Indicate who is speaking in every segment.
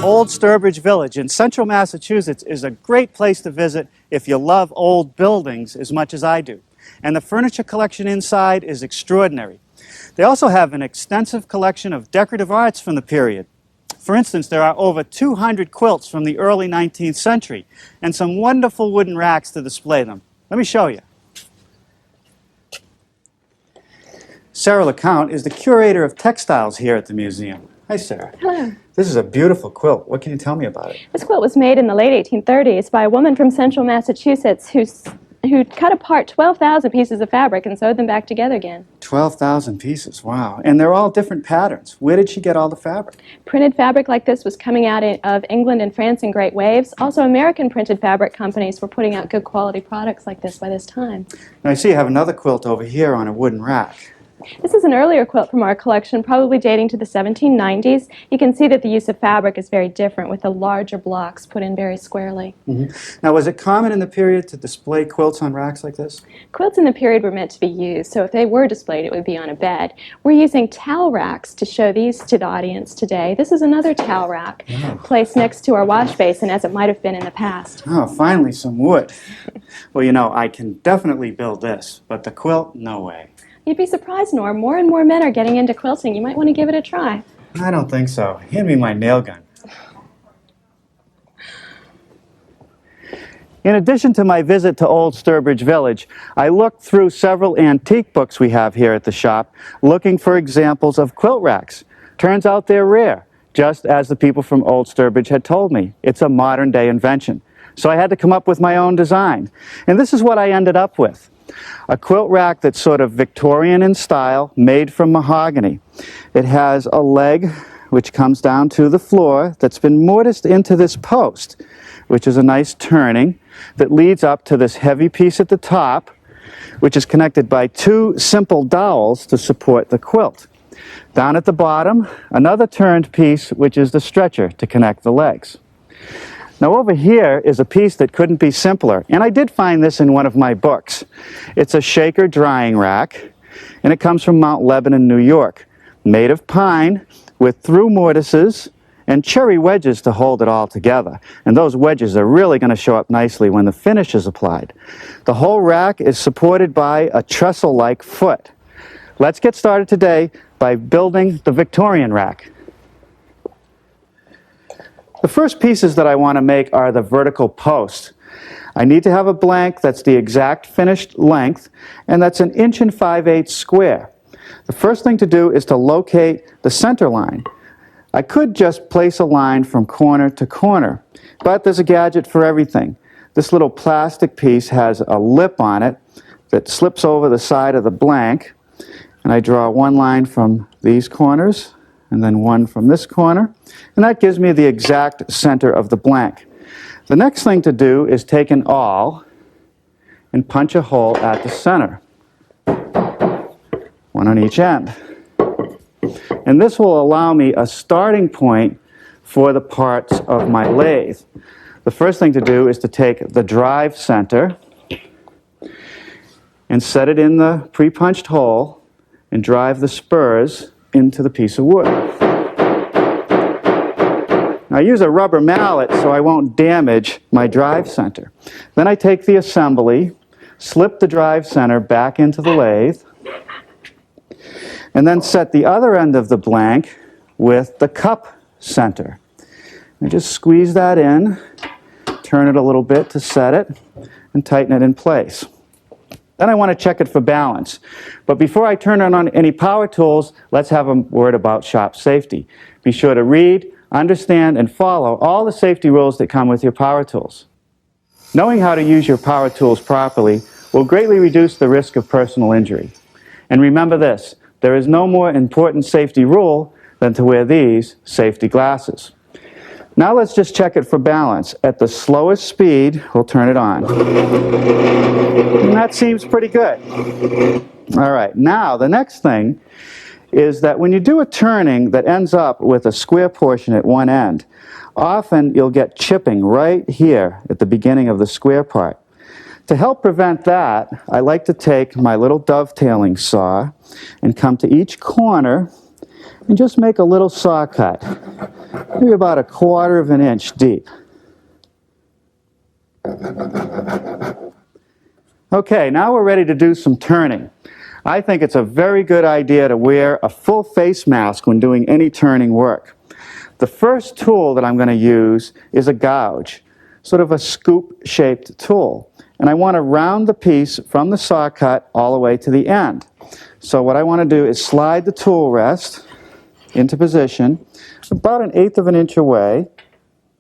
Speaker 1: Old Sturbridge Village in central Massachusetts is a great place to visit if you love old buildings as much as I do. And the furniture collection inside is extraordinary. They also have an extensive collection of decorative arts from the period. For instance, there are over 200 quilts from the early 19th century and some wonderful wooden racks to display them. Let me show you. Sarah LeCount is the curator of textiles here at the museum. Hi, Sarah.
Speaker 2: Hello.
Speaker 1: This is a beautiful quilt. What can you tell me about it?
Speaker 2: This quilt was made in the late 1830s by a woman from central Massachusetts who cut apart 12,000 pieces of fabric and sewed them back together again.
Speaker 1: 12,000 pieces, wow. And they're all different patterns. Where did she get all the fabric?
Speaker 2: Printed fabric like this was coming out of England and France in great waves. Also, American printed fabric companies were putting out good quality products like this by this time.
Speaker 1: Now, I see you have another quilt over here on a wooden rack.
Speaker 2: This is an earlier quilt from our collection, probably dating to the 1790s. You can see that the use of fabric is very different, with the larger blocks put in very squarely.
Speaker 1: Now, was it common in the period to display quilts on racks like this?
Speaker 2: Quilts in the period were meant to be used, so if they were displayed, it would be on a bed. We're using towel racks to show these to the audience today. This is another towel rack placed next to our wash basin, as it might have been in the past.
Speaker 1: Oh, finally some wood. Well, you know, I can definitely build this, but the quilt, no way.
Speaker 2: You'd be surprised, Norm. More and more men are getting into quilting. You might want to give it a try.
Speaker 1: I don't think so. Hand me my nail gun. In addition to my visit to Old Sturbridge Village, I looked through several antique books we have here at the shop, looking for examples of quilt racks. Turns out they're rare, just as the people from Old Sturbridge had told me. It's a modern-day invention. So I had to come up with my own design. And this is what I ended up with. A quilt rack that's sort of Victorian in style, made from mahogany. It has a leg which comes down to the floor that's been mortised into this post, which is a nice turning that leads up to this heavy piece at the top, which is connected by two simple dowels to support the quilt. Down at the bottom, another turned piece, which is the stretcher to connect the legs. Now over here is a piece that couldn't be simpler, and I did find this in one of my books. It's a shaker drying rack, and it comes from Mount Lebanon, New York, made of pine with through mortises and cherry wedges to hold it all together. And those wedges are really going to show up nicely when the finish is applied. The whole rack is supported by a trestle-like foot. Let's get started today by building the Victorian rack. The first pieces that I want to make are the vertical posts. I need to have a blank that's the exact finished length, and that's 1 5/8 inches square. The first thing to do is to locate the center line. I could just place a line from corner to corner, but there's a gadget for everything. This little plastic piece has a lip on it that slips over the side of the blank, and I draw one line from these corners and then one from this corner, and that gives me the exact center of the blank. The next thing to do is take an awl and punch a hole at the center, one on each end. And this will allow me a starting point for the parts of my lathe. The first thing to do is to take the drive center and set it in the pre-punched hole and drive the spurs into the piece of wood. Now, I use a rubber mallet so I won't damage my drive center. Then I take the assembly, slip the drive center back into the lathe, and then set the other end of the blank with the cup center. And just squeeze that in, turn it a little bit to set it, and tighten it in place. Then I want to check it for balance. But before I turn on any power tools, let's have a word about shop safety. Be sure to read, understand, and follow all the safety rules that come with your power tools. Knowing how to use your power tools properly will greatly reduce the risk of personal injury. And remember this, there is no more important safety rule than to wear these safety glasses. Now let's just check it for balance. At the slowest speed, we'll turn it on. And that seems pretty good. All right, now the next thing is that when you do a turning that ends up with a square portion at one end, often you'll get chipping right here at the beginning of the square part. To help prevent that, I like to take my little dovetailing saw and come to each corner and just make a little saw cut, maybe about 1/4 of an inch deep. Okay, now we're ready to do some turning. I think it's a very good idea to wear a full face mask when doing any turning work. The first tool that I'm going to use is a gouge, sort of a scoop-shaped tool. And I want to round the piece from the saw cut all the way to the end. So what I want to do is slide the tool rest into position about 1/8 of an inch away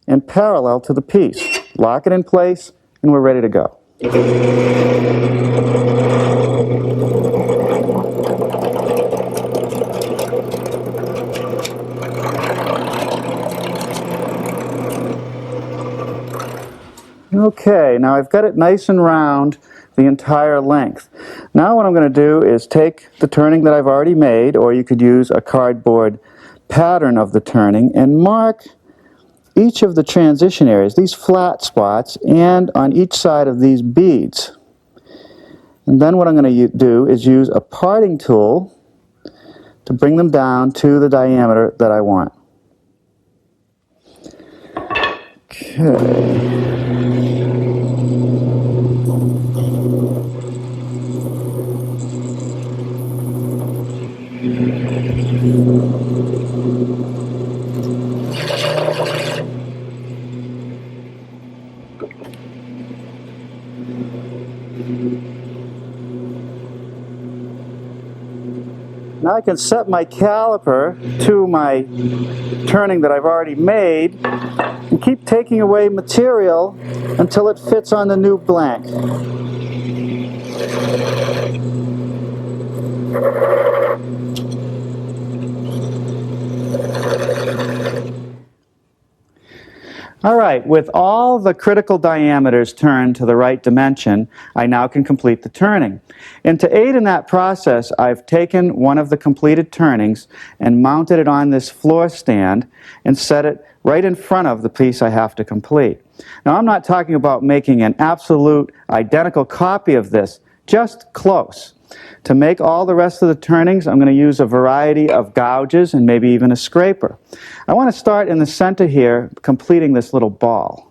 Speaker 1: and parallel to the piece. Lock it in place and we're ready to go. Okay, now I've got it nice and round the entire length. Now what I'm going to do is take the turning that I've already made, or you could use a cardboard pattern of the turning, and mark each of the transition areas, these flat spots, and on each side of these beads. And then what I'm going to do is use a parting tool to bring them down to the diameter that I want. Okay. Now I can set my caliper to my turning that I've already made and keep taking away material until it fits on the new blank. All right, with all the critical diameters turned to the right dimension, I now can complete the turning. And to aid in that process, I've taken one of the completed turnings and mounted it on this floor stand and set it right in front of the piece I have to complete. Now, I'm not talking about making an absolute identical copy of this, just close. To make all the rest of the turnings, I'm going to use a variety of gouges and maybe even a scraper. I want to start in the center here, completing this little ball.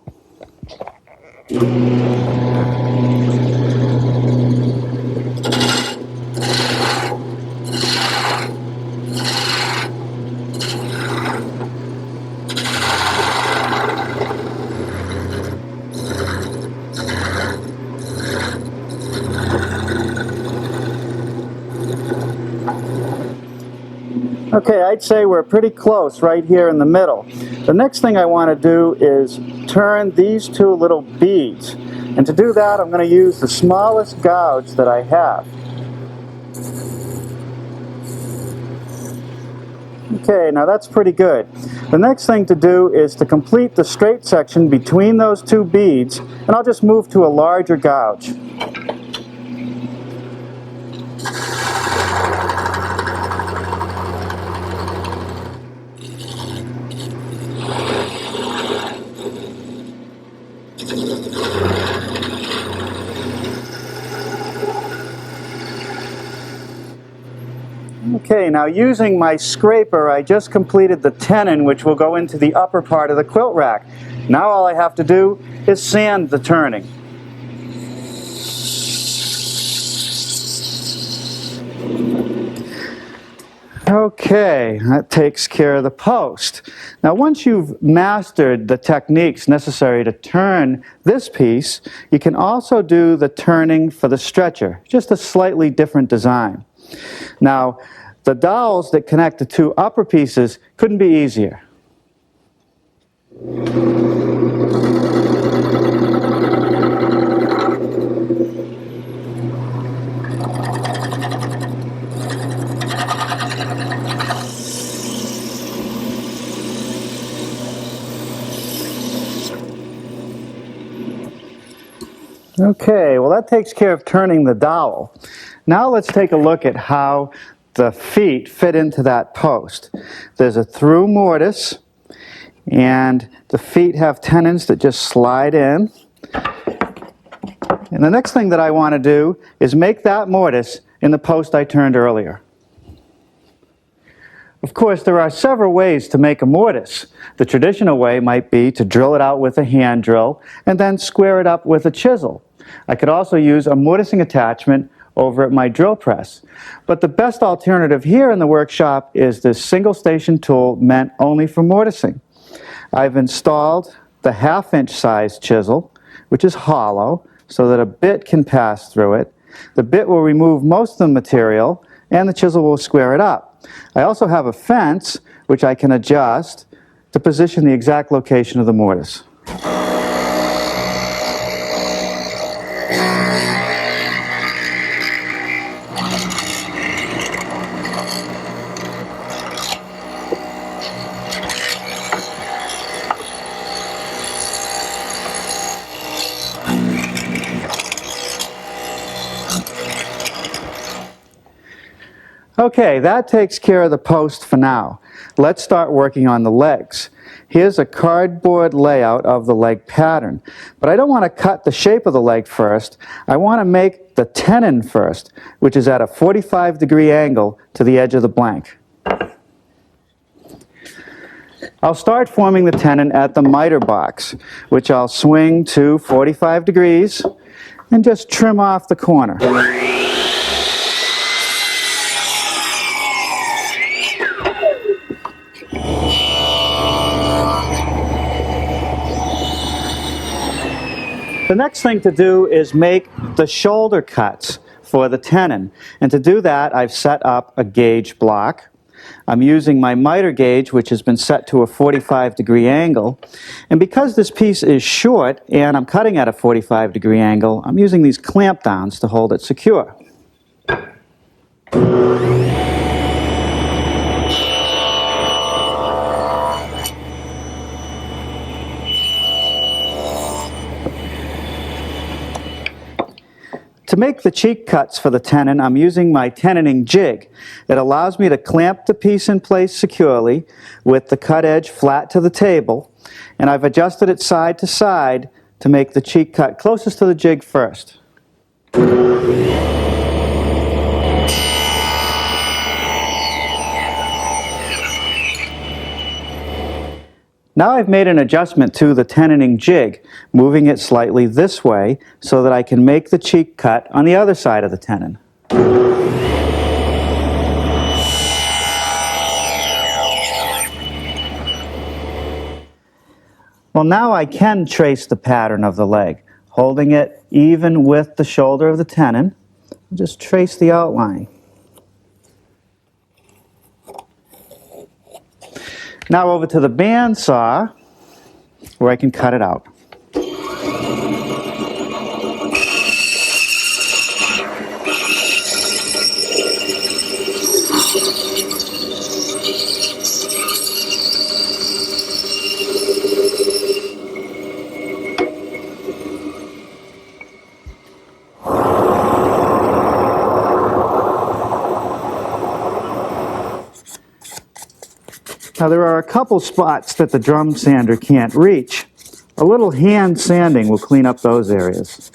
Speaker 1: Okay, I'd say we're pretty close right here in the middle. The next thing I want to do is turn these two little beads. And to do that, I'm going to use the smallest gouge that I have. Okay, now that's pretty good. The next thing to do is to complete the straight section between those two beads, and I'll just move to a larger gouge. Okay, now using my scraper, I just completed the tenon which will go into the upper part of the quilt rack. Now all I have to do is sand the turning. Okay, that takes care of the post. Now once you've mastered the techniques necessary to turn this piece, you can also do the turning for the stretcher, just a slightly different design. Now, the dowels that connect the two upper pieces couldn't be easier. Okay, well that takes care of turning the dowel. Now let's take a look at how the feet fit into that post. There's a through mortise, and the feet have tenons that just slide in. And the next thing that I want to do is make that mortise in the post I turned earlier. Of course, there are several ways to make a mortise. The traditional way might be to drill it out with a hand drill and then square it up with a chisel. I could also use a mortising attachment over at my drill press. But the best alternative here in the workshop is this single station tool meant only for mortising. I've installed the 1/2-inch size chisel, which is hollow, so that a bit can pass through it. The bit will remove most of the material, and the chisel will square it up. I also have a fence, which I can adjust to position the exact location of the mortise. Okay, that takes care of the post for now. Let's start working on the legs. Here's a cardboard layout of the leg pattern, but I don't want to cut the shape of the leg first. I want to make the tenon first, which is at a 45-degree angle to the edge of the blank. I'll start forming the tenon at the miter box, which I'll swing to 45 degrees and just trim off the corner. The next thing to do is make the shoulder cuts for the tenon. And to do that, I've set up a gauge block. I'm using my miter gauge, which has been set to a 45-degree angle. And because this piece is short and I'm cutting at a 45-degree angle, I'm using these clamp downs to hold it secure. To make the cheek cuts for the tenon, I'm using my tenoning jig. It allows me to clamp the piece in place securely with the cut edge flat to the table, and I've adjusted it side to side to make the cheek cut closest to the jig first. Now I've made an adjustment to the tenoning jig, moving it slightly this way so that I can make the cheek cut on the other side of the tenon. Well, now I can trace the pattern of the leg, holding it even with the shoulder of the tenon. Just trace the outline. Now over to the bandsaw, where I can cut it out. Now there are a couple spots that the drum sander can't reach. A little hand sanding will clean up those areas.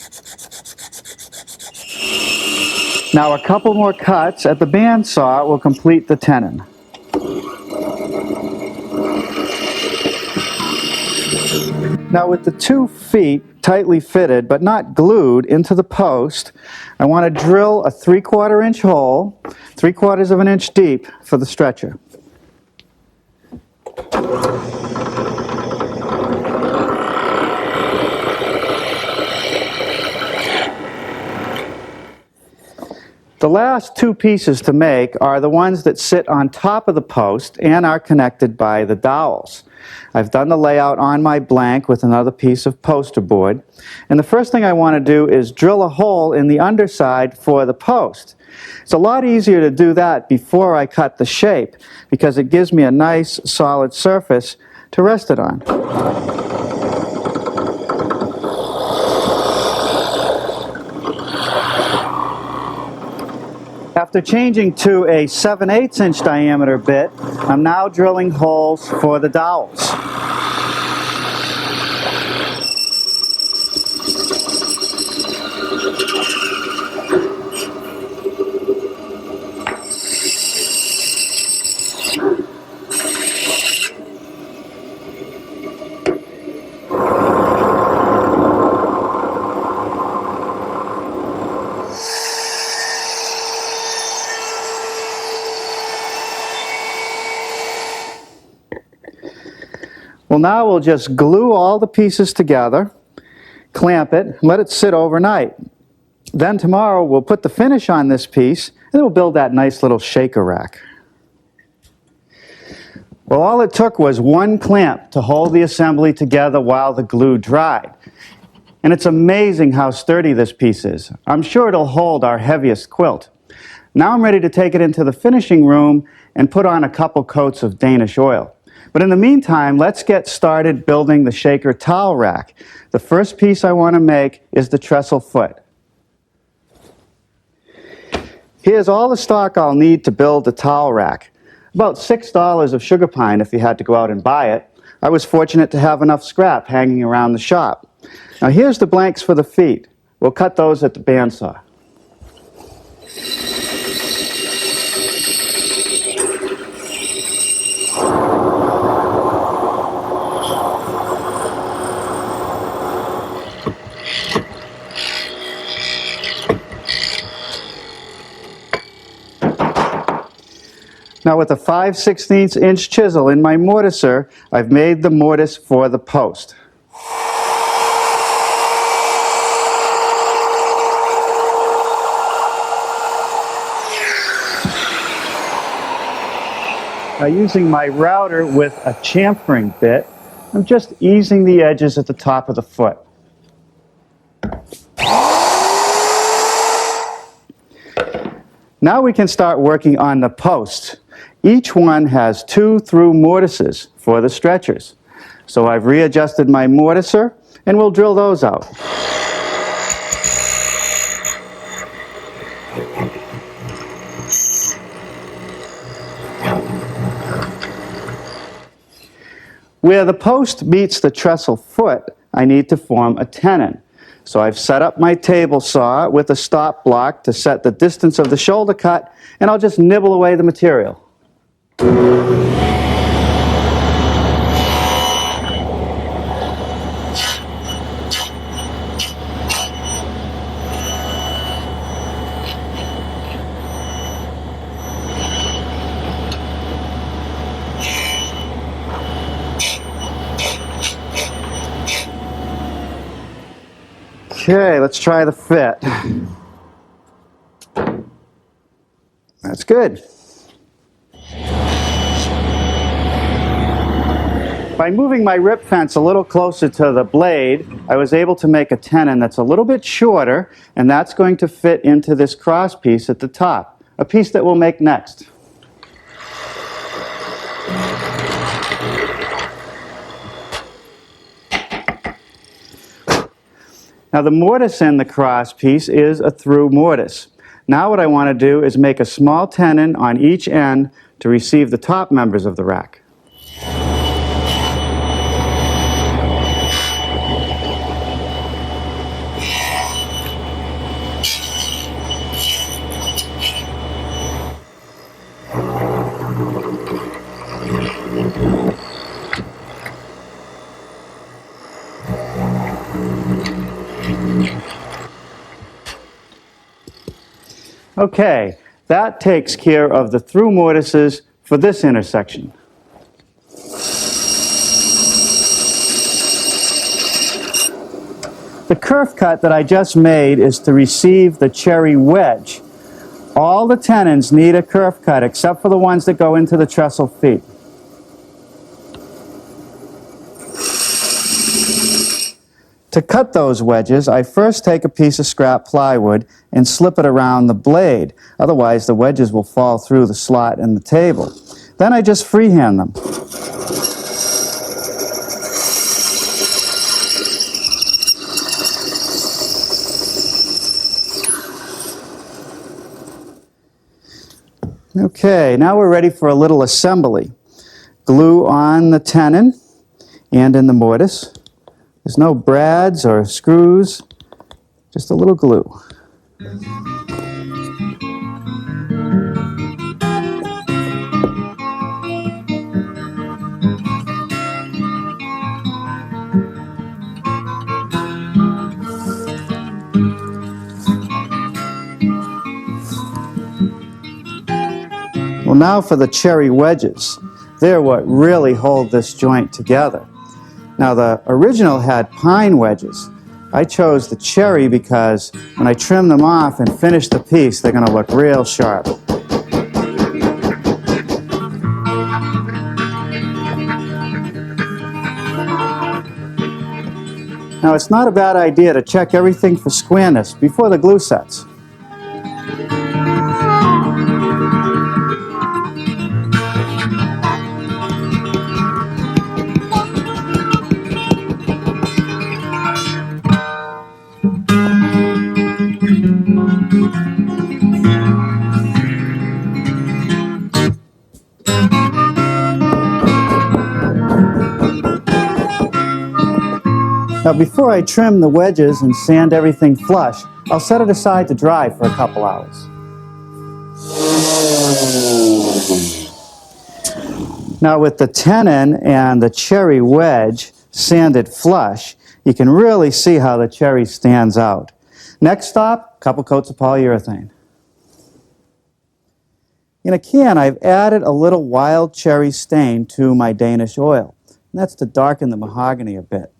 Speaker 1: Now a couple more cuts at the bandsaw will complete the tenon. Now with the 2 feet tightly fitted but not glued into the post, I want to drill a 3/4 inch hole, 3/4 of an inch deep for the stretcher. The last 2 pieces to make are the ones that sit on top of the post and are connected by the dowels. I've done the layout on my blank with another piece of poster board, and the first thing I want to do is drill a hole in the underside for the post. It's a lot easier to do that before I cut the shape because it gives me a nice solid surface to rest it on. After changing to a 7/8 inch diameter bit, I'm now drilling holes for the dowels. Well, now we'll just glue all the pieces together, clamp it, let it sit overnight. Then tomorrow we'll put the finish on this piece, and we'll build that nice little shaker rack. Well, all it took was one clamp to hold the assembly together while the glue dried. And it's amazing how sturdy this piece is. I'm sure it'll hold our heaviest quilt. Now I'm ready to take it into the finishing room and put on a couple coats of Danish oil. But in the meantime, let's get started building the shaker towel rack. The first piece I want to make is the trestle foot. Here's all the stock I'll need to build the towel rack. About $6 of sugar pine if you had to go out and buy it. I was fortunate to have enough scrap hanging around the shop. Now here's the blanks for the feet. We'll cut those at the bandsaw. Now with a 5/16 inch chisel in my mortiser, I've made the mortise for the post. Now using my router with a chamfering bit, I'm just easing the edges at the top of the foot. Now we can start working on the posts. Each one has 2 through mortises for the stretchers. So I've readjusted my mortiser and we'll drill those out. Where the post meets the trestle foot, I need to form a tenon. So I've set up my table saw with a stop block to set the distance of the shoulder cut, and I'll just nibble away the material. Okay, let's try the fit. That's good. By moving my rip fence a little closer to the blade, I was able to make a tenon that's a little bit shorter, and that's going to fit into this cross piece at the top, a piece that we'll make next. Now the mortise in the cross piece is a through mortise. Now what I want to do is make a small tenon on each end to receive the top members of the rack. Okay, that takes care of the through mortises for this intersection. The kerf cut that I just made is to receive the cherry wedge. All the tenons need a kerf cut except for the ones that go into the trestle feet. To cut those wedges, I first take a piece of scrap plywood and slip it around the blade. Otherwise, the wedges will fall through the slot in the table. Then I just freehand them. Okay, now we're ready for a little assembly. Glue on the tenon and in the mortise. There's no brads or screws, just a little glue. Well, now for the cherry wedges. They're what really hold this joint together. Now the original had pine wedges. I chose the cherry because when I trim them off and finish the piece, they're going to look real sharp. Now it's not a bad idea to check everything for squareness before the glue sets. Now before I trim the wedges and sand everything flush, I'll set it aside to dry for a couple hours. Now with the tenon and the cherry wedge sanded flush, you can really see how the cherry stands out. Next stop, a couple coats of polyurethane. In a can, I've added a little wild cherry stain to my Danish oil, and that's to darken the mahogany a bit.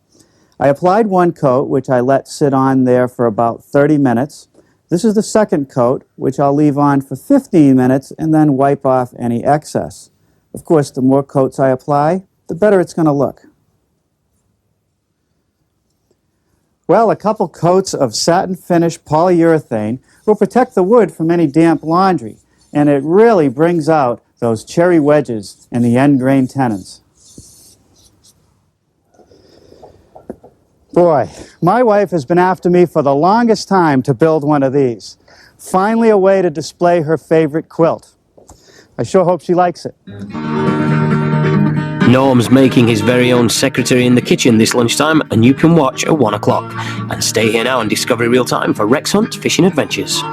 Speaker 1: I applied one coat, which I let sit on there for about 30 minutes. This is the second coat, which I'll leave on for 15 minutes and then wipe off any excess. Of course, the more coats I apply, the better it's going to look. Well, a couple coats of satin finish polyurethane will protect the wood from any damp laundry, and it really brings out those cherry wedges and the end grain tenons. Boy, my wife has been after me for the longest time to build one of these. Finally a way to display her favorite quilt. I sure hope she likes it.
Speaker 3: Norm's making his very own secretary in the kitchen this lunchtime, and you can watch at 1 o'clock. And stay here now and Discovery Real Time for Rex Hunt Fishing Adventures.